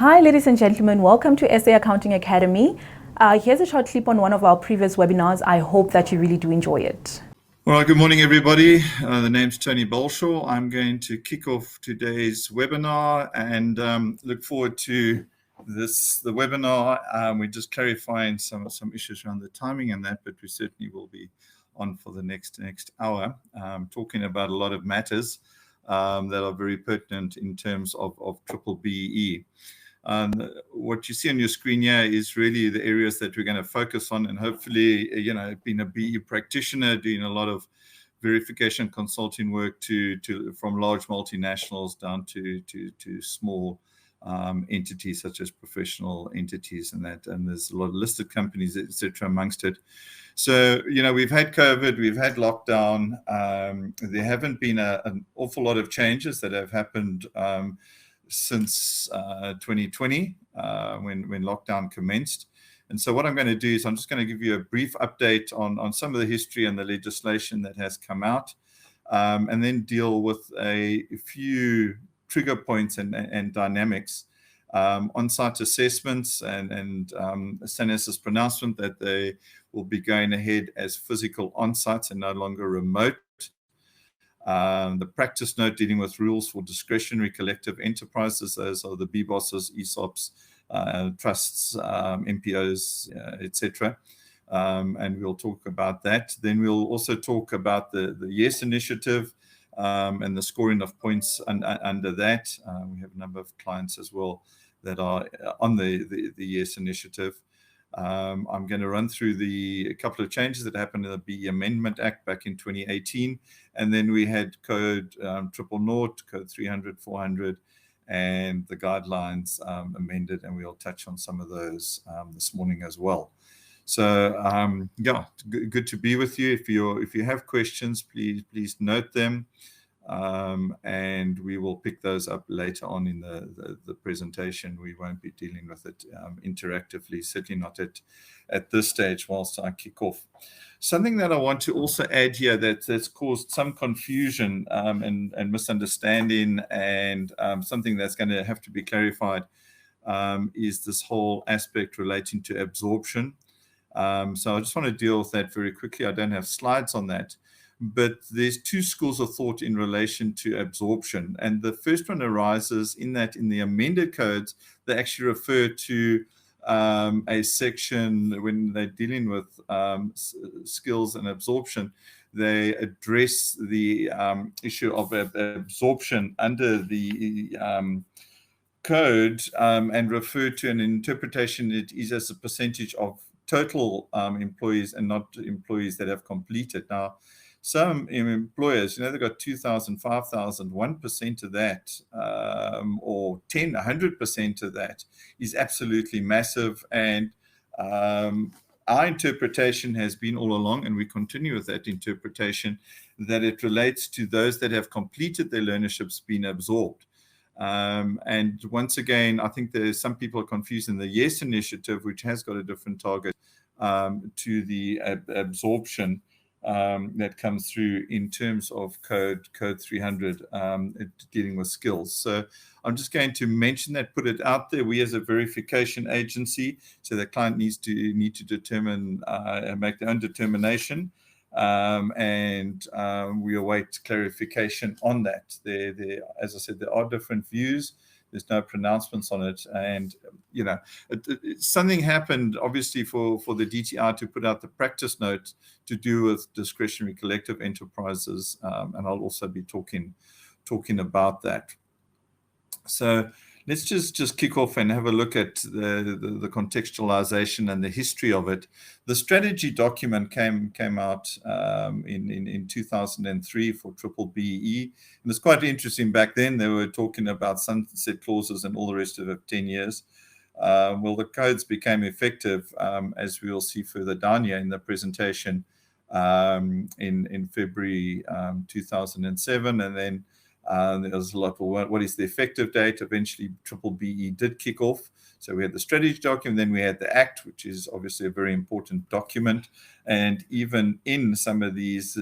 Hi, ladies and gentlemen. Welcome to SA Accounting Academy. Here's a short clip on one of our previous webinars. I hope that you really do enjoy it. All right, good morning, everybody. The name's Tony Balshaw. I'm going to kick off today's webinar and look forward to the webinar. We're just clarifying some issues around the timing and that, but we certainly will be on for the next hour, talking about a lot of matters that are very pertinent in terms of B-BBEE. What you see on your screen here is really the areas that we're going to focus on, and hopefully, being a BE practitioner, doing a lot of verification consulting work from large multinationals down to small entities such as professional entities and there's a lot of listed companies, etc. amongst it. So, we've had COVID, we've had lockdown. There haven't been an awful lot of changes that have happened since 2020 when lockdown commenced. And so what I'm going to do is I'm just going to give you a brief update on some of the history and the legislation that has come out, and then deal with a few trigger points and dynamics, on-site assessments and SANES's pronouncement that they will be going ahead as physical on-sites and no longer remote. The practice note dealing with rules for discretionary collective enterprises, those are the BBOSs, ESOPs, trusts, MPOs, etc. And we'll talk about that. Then we'll also talk about the YES initiative and the scoring of points under that. We have a number of clients as well that are on the YES initiative. I'm going to run through a couple of changes that happened in the BE Amendment Act back in 2018. And then we had Code 000, Code 300, 400, and the guidelines amended, and we'll touch on some of those this morning as well. So, good to be with you. If you have questions, please note them. And we will pick those up later on in the presentation. We won't be dealing with it interactively, certainly not at this stage whilst I kick off. Something that I want to also add here that's caused some confusion and misunderstanding, and something that's going to have to be clarified, is this whole aspect relating to absorption. So I just want to deal with that very quickly. I don't have slides on that. But there's two schools of thought in relation to absorption. And the first one arises in the amended codes, they actually refer to a section when they're dealing with skills and absorption. They address the issue of absorption under the code and refer to an interpretation that is as a percentage of total employees and not employees that have completed. Now, some employers, they've got 2,000, 5,000, 1% of that, or 10, 100% of that is absolutely massive. And our interpretation has been all along, and we continue with that interpretation, that it relates to those that have completed their learnerships being absorbed. And once again, I think there's some people are confusing the YES initiative, which has got a different target, to the absorption that comes through in terms of code 300, dealing with skills. So I'm just going to mention that, put it out there. We as a verification agency, so the client need to determine, make their own determination, and we await clarification on that. There, as I said, there are different views. There's no pronouncements on it, and something happened obviously for the DTI to put out the practice note to do with discretionary collective enterprises, and I'll also be talking about that. So let's just kick off and have a look at the contextualization and the history of it. The strategy document came out in 2003 for B-BBEE, and it's quite interesting. Back then they were talking about sunset clauses and all the rest of it, 10 years. Well, the codes became effective, as we'll see further down here in the presentation, in February 2007, and then there was a lot of what is the effective date. Eventually, B-BBEE did kick off. So we had the strategy document, then we had the Act, which is obviously a very important document. And even in some of these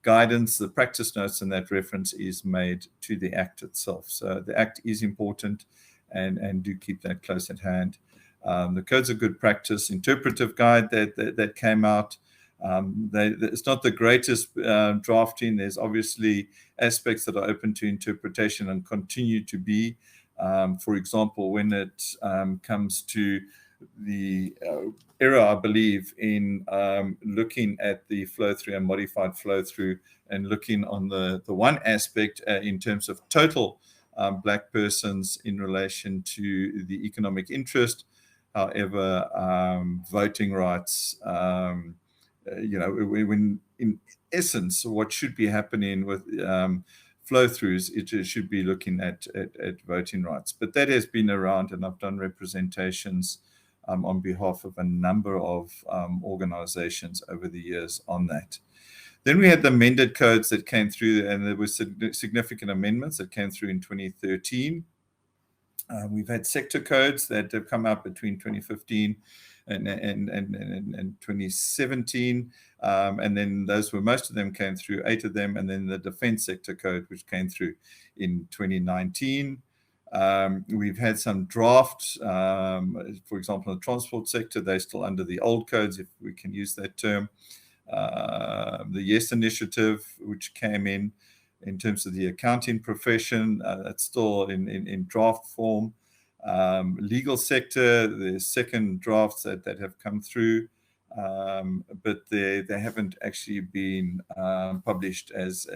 guidance, the practice notes and that reference is made to the Act itself. So the Act is important, and do keep that close at hand. The Codes of Good Practice interpretive guide that came out. It's not the greatest drafting. There's obviously aspects that are open to interpretation and continue to be. For example, when it comes to the error, I believe, in looking at the flow-through and modified flow-through and looking on the one aspect in terms of total Black persons in relation to the economic interest. However, voting rights, when in essence, what should be happening with flow-throughs, it should be looking at voting rights. But that has been around, and I've done representations on behalf of a number of organizations over the years on that. Then we had the amended codes that came through, and there were significant amendments that came through in 2013. We've had sector codes that have come out between 2015 and 2017, and then most of them came through, 8 of them, and then the defense sector code, which came through in 2019. We've had some drafts, for example, in the transport sector, they're still under the old codes, if we can use that term. The YES initiative, which came in terms of the accounting profession, that's still in draft form. Legal sector, there's second drafts that have come through, but they haven't actually been published as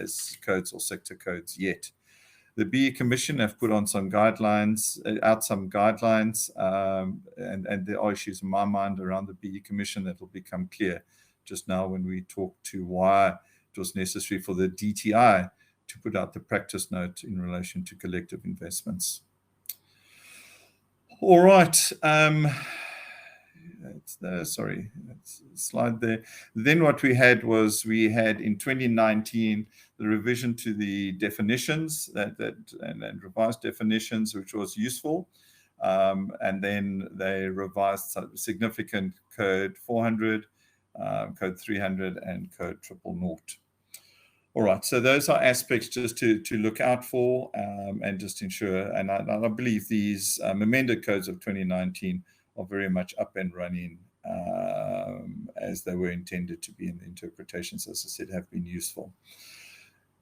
codes or sector codes yet. The BE Commission have put on some guidelines, and there are issues in my mind around the BE Commission that will become clear just now when we talk to why it was necessary for the DTI to put out the practice note in relation to collective investments. All right. Sorry, that's a slide there. Then what we had in 2019 the revision to the definitions and revised definitions, which was useful. And then they revised significant code 400, code 300, and code 000. All right, so those are aspects just to look out for and just ensure. And I believe these amended codes of 2019 are very much up and running as they were intended to be, in the interpretations, as I said, have been useful.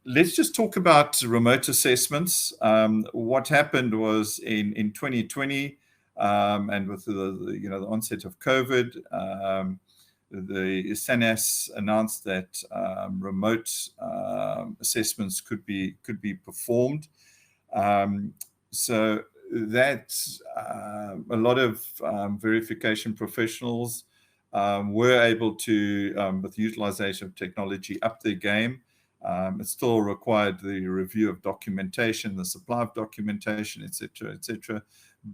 Let's just talk about remote assessments. What happened was in 2020 and with the onset of COVID, the SANAS announced that remote assessments could be performed. So that a lot of verification professionals were able to, with the utilization of technology, up their game. It still required the review of documentation, the supply of documentation, etc.,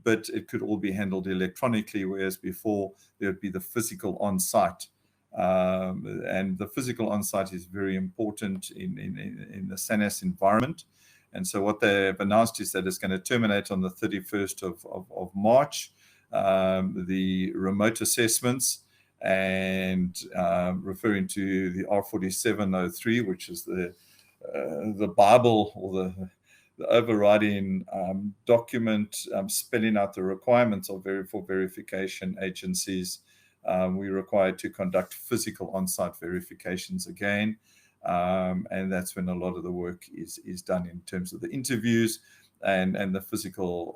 but it could all be handled electronically, whereas before there would be the physical on-site. And the physical on-site is very important in the SANAS environment. And so what they have announced is that it's going to terminate on the 31st of March, the remote assessments, and referring to the R4703, which is the Bible or the overriding document spelling out the requirements for verification agencies. We're required to conduct physical on-site verifications again. And that's when a lot of the work is done in terms of the interviews and the physical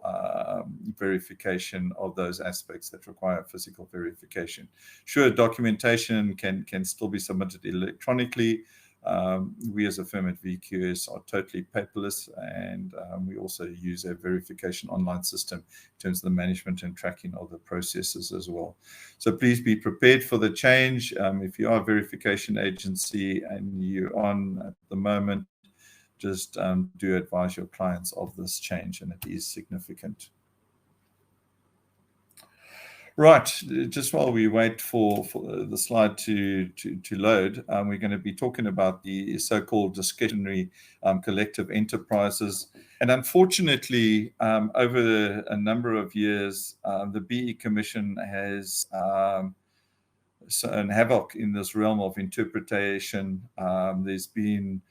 verification of those aspects that require physical verification. Sure, documentation can still be submitted electronically. We as a firm at VQS are totally paperless, and we also use a verification online system in terms of the management and tracking of the processes as well. So please be prepared for the change. If you are a verification agency and you're on at the moment, just do advise your clients of this change, and it is significant. Right, just while we wait for the slide to load, we're going to be talking about the so-called discretionary collective enterprises. And unfortunately, over a number of years, the BE Commission has sown havoc in this realm of interpretation. There's been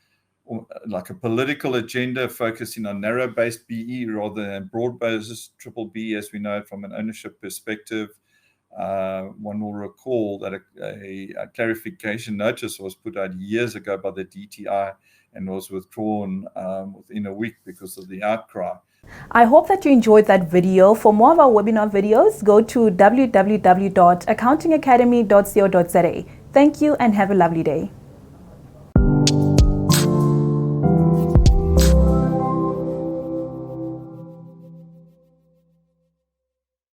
like a political agenda focusing on narrow-based BE rather than broad-based triple B, as we know it from an ownership perspective. One will recall that a clarification notice was put out years ago by the DTI and was withdrawn within a week because of the outcry. I hope that you enjoyed that video. For more of our webinar videos, go to www.accountingacademy.co.za. Thank you and have a lovely day.